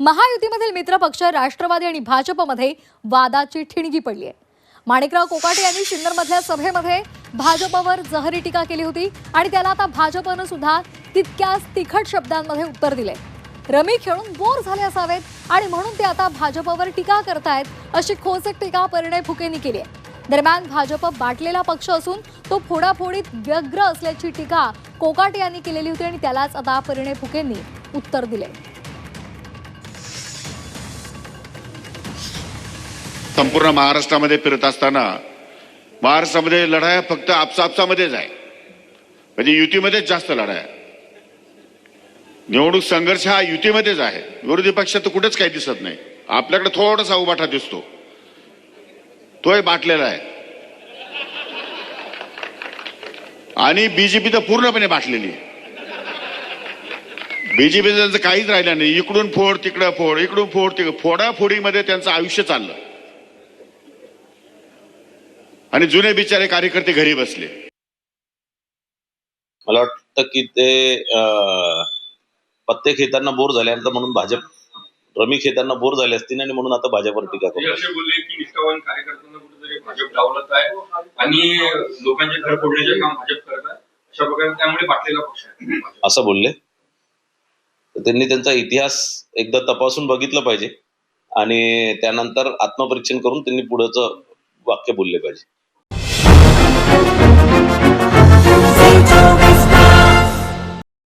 महायुतीमधील मित्रपक्ष राष्ट्रवादी आणि भाजपमध्ये वादाची ठिणगी पडली आहे। माणिकराव कोकाटे यांनी सिन्नरमधल्या सभेमध्ये भाजपवर जहरी टीका केली होती आणि त्याला आता भाजपनं सुद्धा तितक्याच तिखट शब्दांमध्ये उत्तर दिले। रमी खेळून बोर झाले असावेत आणि म्हणून ते आता भाजपवर टीका करतायत, अशी खोचक टीका परिणय फुकेंनी केली आहे। दरम्यान भाजप बाटलेला पक्ष असून तो फोडाफोडीत व्यग्र असल्याची टीका कोकाटे यांनी केलेली होती आणि त्यालाच आता परिणय फुकेंनी उत्तर दिले। संपूर्ण महाराष्ट्रामध्ये फिरत असताना महाराष्ट्रामध्ये लढाया फक्त आपसामध्येच आहे, म्हणजे युतीमध्येच जास्त लढाया। निवडणूक संघर्ष हा युतीमध्येच आहे, विरोधी पक्षात तर कुठेच काही दिसत नाही। आपल्याकडे थोडासा उभाटा दिसतो, तोही बाटलेला आहे आणि बीजेपी तर पूर्णपणे बाटलेली आहे। बीजेपीचं काहीच राहिलं नाही, इकडून फोड तिकडं फोड, इकडून फोड तिकडं, फोडाफोडीमध्ये त्यांचं आयुष्य चाललं आणि जुने बिचारे कार्यकर्ते घरी बसले। मला वाटतं की ते पत्ते खेळताना बोर झाल्यानंतर म्हणून भाजप रमी खेळताना बोर झाले असतील आणि म्हणून आता भाजपवर टीका करतात। असे बोलले की निष्ठावान कार्यकर्त्यांना कुठेतरी भाजप डावलत आहे आणि लोकांचे घर फोडण्याचे काम भाजप करत आहे, अशा प्रकारे त्यामुळे बाटलेला पक्ष आहे असं बोलले। त्यांनी त्यांचा इतिहास एकदा तपासून बघितलं पाहिजे आणि त्यानंतर आत्मपरीक्षण करून त्यांनी पुढचं वाक्य बोलले पाहिजे।